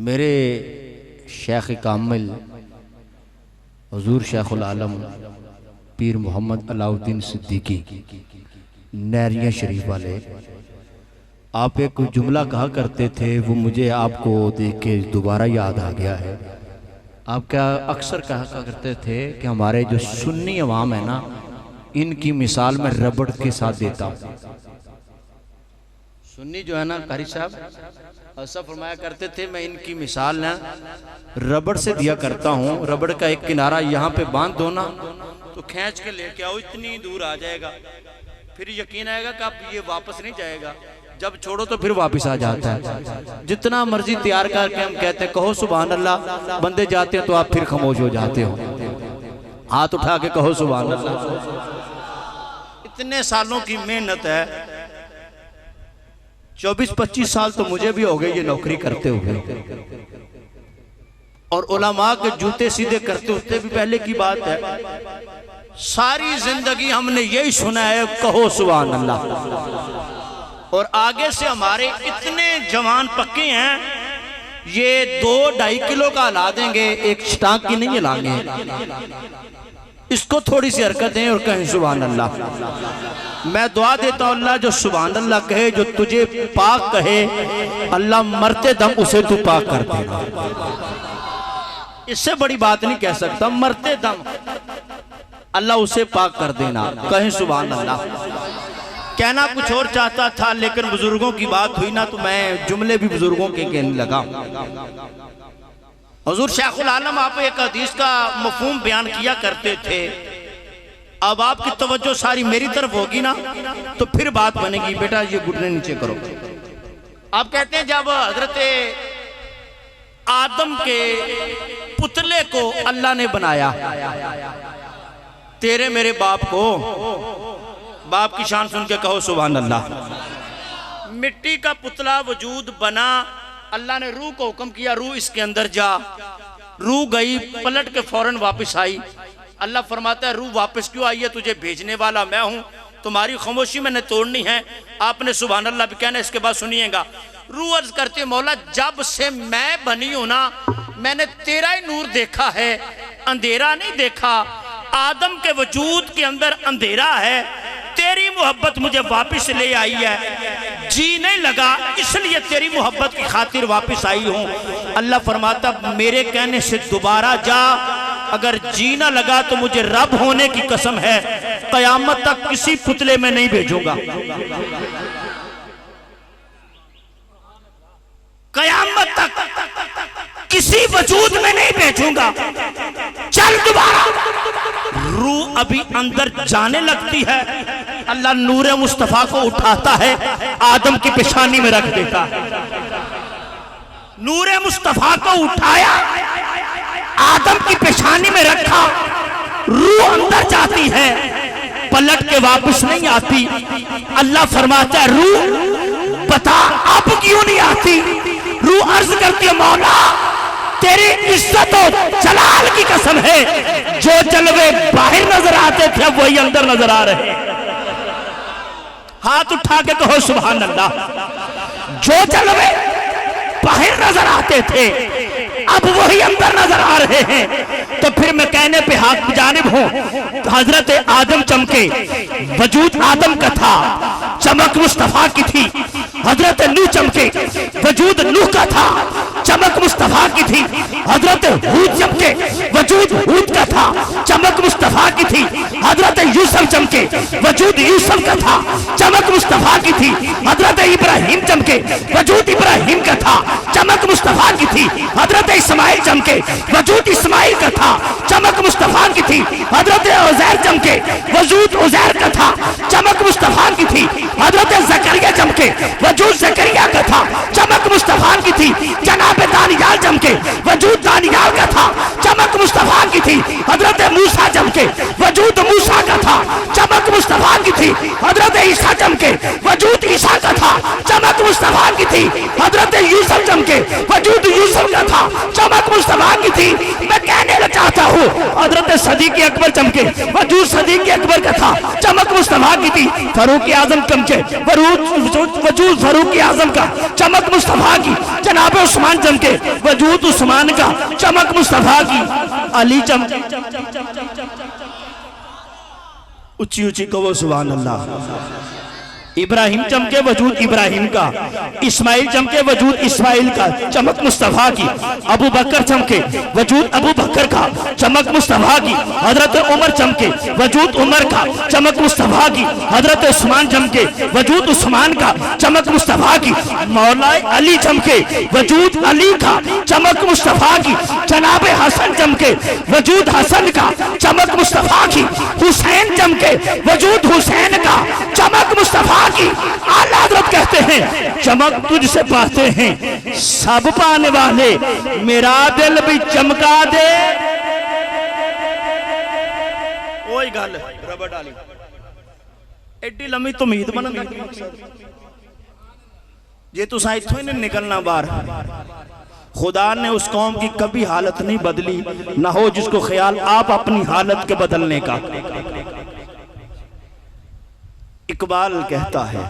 میرے شیخ کامل حضور شیخ العالم پیر محمد علاء الدین صدیقی نیریاں شریف والے، آپ ایک جملہ کہا کرتے تھے، وہ مجھے آپ کو دیکھ کے دوبارہ یاد آ گیا ہے۔ آپ کیا اکثر کہا کرتے تھے کہ ہمارے جو سنی عوام ہے نا، ان کی مثال میں ربڑ کے ساتھ دیتا ہوں۔ سنی جو ہے نا قاری صاحب ایسا فرمایا کرتے تھے، میں ان کی مثال نا ربڑ سے دیا کرتا ہوں۔ ربڑ کا ایک کنارہ یہاں پہ باندھ دو نا تو کھینچ کے لے کے آؤ، اتنی دور آ جائے گا، پھر یقین آئے گا کہ اب یہ واپس نہیں جائے گا، جب چھوڑو تو پھر واپس آ جاتا ہے۔ جتنا مرضی تیار کر کے ہم کہتے ہیں کہو سبحان اللہ، بندے جاتے ہیں تو آپ پھر خاموش ہو جاتے ہو۔ ہاتھ اٹھا کے کہو سبحان اللہ۔ اتنے سالوں کی محنت ہے، 24-25 سال تو مجھے بھی ہو گئے یہ نوکری کرتے ہوئے، اور علماء کے جوتے سیدھے کرتے ہوتے بھی پہلے کی بات ہے۔ ساری زندگی ہم نے یہی سنا ہے کہو سبحان اللہ، اور آگے سے ہمارے اتنے جوان پکے ہیں، یہ 2-2.5 کلو کا ہلا دیں گے، ایک شٹانگ کی نہیں ہلائیں گے۔ اس کو تھوڑی سی حرکت دیں اور کہیں سبحان اللہ۔ میں دعا دیتا ہوں اللہ جو سبحان اللہ کہے، جو تجھے پاک کہے، اللہ مرتے دم اسے تو پاک کر دے گا۔ اس سے بڑی بات نہیں کہہ سکتا، مرتے دم اللہ اسے پاک کر دینا، کہیں سبحان اللہ۔ کہنا کچھ اور چاہتا تھا لیکن بزرگوں کی بات ہوئی نا تو میں جملے بھی بزرگوں کے کہنے لگا۔ حضور شیخ العالم آپ ایک حدیث کا مفہوم بیان کیا کرتے تھے، اب آپ کی توجہ ساری میری طرف ہوگی نا تو پھر بات بنے گی۔ بیٹا یہ گھٹنے نیچے کرو۔ آپ کہتے ہیں جب حضرت آدم کے پتلے کو اللہ نے بنایا، تیرے میرے باپ کو، باپ کی شان سن کے کہو سبحان اللہ۔ مٹی کا پتلا وجود بنا، اللہ نے روح کو حکم کیا روح اس کے اندر جا، روح گئی، پلٹ کے فوراً واپس آئی۔ اللہ فرماتا ہے روح واپس کیوں آئی ہے؟ تجھے بھیجنے والا میں ہوں، تمہاری خاموشی میں نے توڑنی ہے۔ آپ نے سبحان اللہ بھی کہنا، اس کے بعد سنیے گا۔ روح عرض کرتے مولا جب سے میں بنی ہوں نا، میں نے تیرا ہی نور دیکھا ہے، اندھیرا نہیں دیکھا۔ آدم کے وجود کے اندر اندھیرا ہے، تیری محبت مجھے واپس لے آئی ہے، جی نہیں لگا اس لیے تیری محبت کی خاطر واپس آئی ہوں۔ اللہ فرماتا میرے کہنے سے دوبارہ جا، اگر جی نہ لگا تو مجھے رب ہونے کی قسم ہے قیامت تک کسی پتلے میں نہیں بھیجوں گا، قیامت تک کسی وجود میں نہیں بھیجوں گا، چل دوبارہ۔ روح ابھی اندر جانے لگتی ہے، اللہ نور مصطفیٰ کو اٹھاتا ہے، آدم کی پیشانی میں رکھ دیتا ہے۔ نور مصطفیٰ کو اٹھایا، آدم کی پیشانی میں رکھا، روح اندر جاتی ہے، پلٹ کے واپس نہیں آتی۔ اللہ فرماتا ہے روح بتا اب کیوں نہیں آتی؟ روح عرض کرتی ہے مولا تیری عزت و جلال کی قسم ہے، جو جلوے باہر نظر آتے تھے اب وہی اندر نظر آ رہے ہیں۔ ہاتھ اٹھا کے کہو سبحان اللہ۔ جو جلوے باہر نظر آتے تھے اب وہی اندر نظر آ رہے ہیں۔ تو پھر میں کہنے پہ ہاتھ جانب ہوں، حضرت آدم چمکے، وجود آدم کا تھا، چمک مصطفیٰ کی تھی۔ حضرت نوح چمکے، وجود نوح کا تھا، چمک مصطفیٰ کی تھی۔ حضرت ہود چمکے، وجود ہود کا تھا، چمک مصطفیٰ کی تھی۔ حضرت یوسف چمکے، وجود یوسف کا تھا، چمک مصطفیٰ کی تھی۔ حضرت ابراہیم چمکے، وجود ابراہیم کا تھا، چمک مصطفیٰ کی تھی۔ حضرت اسماعیل چمکے، وجود اسماعیل کا تھا، چمک مصطفیٰ کی تھی۔ حضرت عزیر چمکے، وجود عزیر کا تھا، چمک مصطفیٰ کی تھی۔ حضرت زکریا چمکے، وجود زکریا کا تھا، چمک مصطفیٰ کی تھی۔ جناب دانیال چمکے، وجود دانیال کا تھا، چمک مصطفیٰ کی تھی۔ حضرت موسیٰ چمکے، وجود موسیٰ کا تھا، چمک مصطفیٰ کی تھی۔ حضرت عیسیٰ چمکے، وجود عیسیٰ کا تھا، چمک مصطفیٰ کی تھی۔ حضرت یوسف چمکے، وجود یوسف کا تھا، چمک مصطفیٰ کی تھی۔ میں کہنے چاہتا ہوں حضرت صدیق اکبر چمکے، وجود صدیق اکبر کا تھا، چمک مصطفیٰ کی تھی، فاروق اعظم چمکے، وجود فاروق اعظم کا، چمک مصطفیٰ کی، جناب عثمان چمکے، وجود عثمان کا، چمک مصطفیٰ کی، علی چمکے، اچھی اچھی کہو سبحان اللہ، ابراہیم چمکے، وجود ابراہیم کا، اسماعیل چمکے، وجود اسماعیل کا، چمک مصطفیٰ کی، ابو بکر چمکے، وجود ابو بکر کا، چمک مصطفیٰ کی، حضرت عمر چمکے، وجود عمر کا، چمک مصطفیٰ کی، حضرت عثمان چمکے، وجود عثمان کا، چمک مصطفیٰ کی، مولا علی چمکے، وجود علی کا، چمک مصطفیٰ کی، جناب حسن چمکے، وجود حسن کا، چمک مصطفیٰ کی، حسین چمکے، وجود حسین کا، چمک مصطفیٰ کی، اعلیٰ حضرت کہتے ہیں چمک تجھ سے پاتے ہیں سب پانے والے، میرا دل بھی چمکا دے، وہی گل ربڑ ڈالی ایڈی لمبی تمید بنا یہ تو سائتوں ہی نہیں نکلنا بار، خدا نے اس قوم کی کبھی حالت نہیں بدلی، نہ ہو جس کو خیال آپ اپنی حالت کے بدلنے کا۔ اقبال کہتا ہے،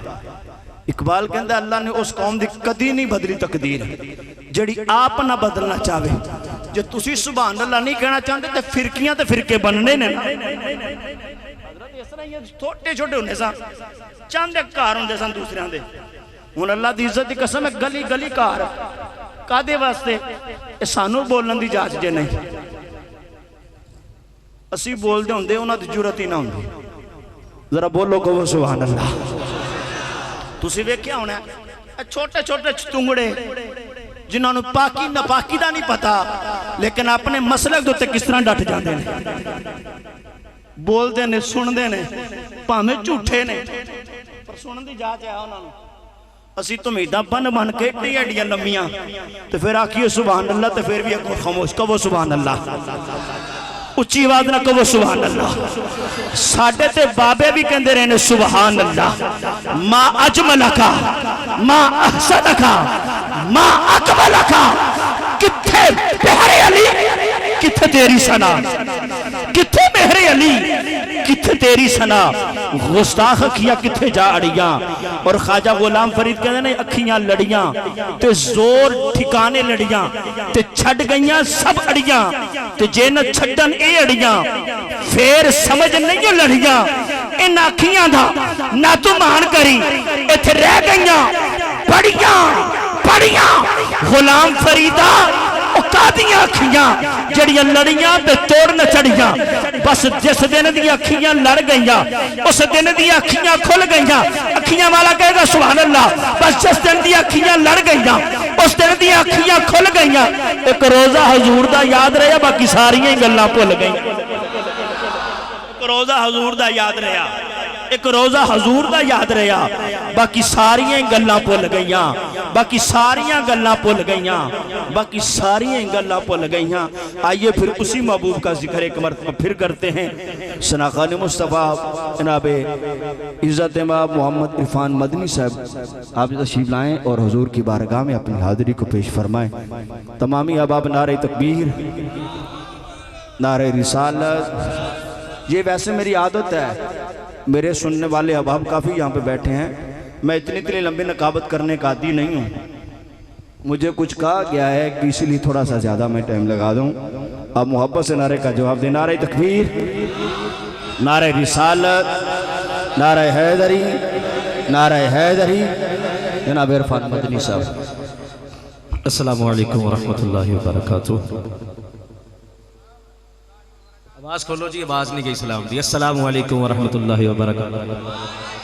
اقبال کہتا ہے اللہ نے اس قوم دی کدی نہیں بدلی تقدیر، جڑی آپ نہ بدلنا چاہے، جو تسی سبحان اللہ نہیں کہنا چاہتے تے فرقیاں تے فرقے بننے نے، حضرت اس طرح یہ چھوٹے چھوٹے ہونے سا چاندے کار ہوندے سن دوسرے ہاں دے، ہن اللہ دی عزت دی قسم ہے گلی گلی کار کادے واسطے سانو بولن دی جاچ جے نہیں، اسی بول دے ہوندے انہاں دی جرت ہی نہ ہوندی، ذرا بولو کہ وہ سبحان اللہ۔ تسی وے کیا ہونا ہے چھوٹے چھوٹے چتنگڑے جنہوں نے پاکی نہ پاکی دا نہیں پتا، لیکن اپنے مسلک دوتے کس طرح ڈٹ جاندے نے، بول دے نے، سن دے نے، پامے جھوٹے نے، پر سنن دی جا چاہا انہوں نے، اسی تمیدہ بن بن کے اٹھی ایڈیاں لمیاں، تو پھر آکھیے سبحان اللہ، تو پھر بھی ایک خاموش کہ وہ سبحان اللہ، اچھی آواز نہ کہو سبحان اللہ، ساڑھے تے بابے بھی کہندے رہنے سبحان اللہ، ما اجملکا، ما احسنکا، ما اکملکا، کتھے بہر علی، کتھے تیری سنا، کتھے بہر علی، کتھے تیری سنا، گستاخ کیا کتھے جا اڑیاں، اور خواجہ غلام فرید کہتے ہیں اکھیاں لڑیاں تے زور ٹھکانے لڑیاں تے چھڑ گئیاں سب اڑیاں تے جے نہ چھڑن اے اڑیاں پھر سمجھ نہیں لڑیاں، ان اکھیاں دا نہ تو مان کری ایتھے رہ گئیاں پڑیاں پڑیاں، غلام فریدہ اکادیاں اکھیاں جڑیاں لڑیاں تے توڑ نہ چڑیاں، بس جس دن دی اکھیاں لڑ گئیاں اس دن دی اکھیاں کھل گئیاں، اکھیاں والا کہے گا سبحان اللہ، بس جس دن دی اکھیاں لڑ گئیاں اس دن دی اکھیاں کھل گئیاں، ایک روزہ حضور دا یاد رہا باقی ساریاں ہی گلاں بھول گئیاں، ایک روزہ حضور دا یاد رہا، ایک روزہ حضور دا یاد رہا باقی ساریاں گلاں بھول گئیاں، باقی ساریاں گلاں بھول گئیاں، باقی ساریاں گلاں بھول گئیاں۔ آئیے پھر اسی محبوب کا ذکر ایک مرتبہ پھر کرتے ہیں، شناخان مصطفیٰ جناب عزت امام محمد عرفان مدنی صاحب آپ تشریف لائیں اور حضور کی بارگاہ میں اپنی حاضری کو پیش فرمائیں۔ تمامی احباب نعرہ تکبیر، نعرہ رسالت، یہ ویسے میری عادت ہے، میرے سننے والے احباب کافی یہاں پہ بیٹھے ہیں، میں اتنی لمبی نقابت کرنے کا عادی نہیں ہوں، مجھے کچھ کہا گیا ہے کہ اسی لیے تھوڑا سا زیادہ میں ٹائم لگا دوں، اب محبت سے نعرے کا جواب دیں، نعرہ تکبیر، نعرہ رسالت، نعرہ حیدری، نعرہ حیدری، جناب عرفان مدنی صاحب۔ السلام علیکم ورحمت اللہ وبرکاتہ۔ آواز کھولو جی، آواز نہیں گئی سلام دی۔ السلام علیکم ورحمت اللہ وبرکاتہ۔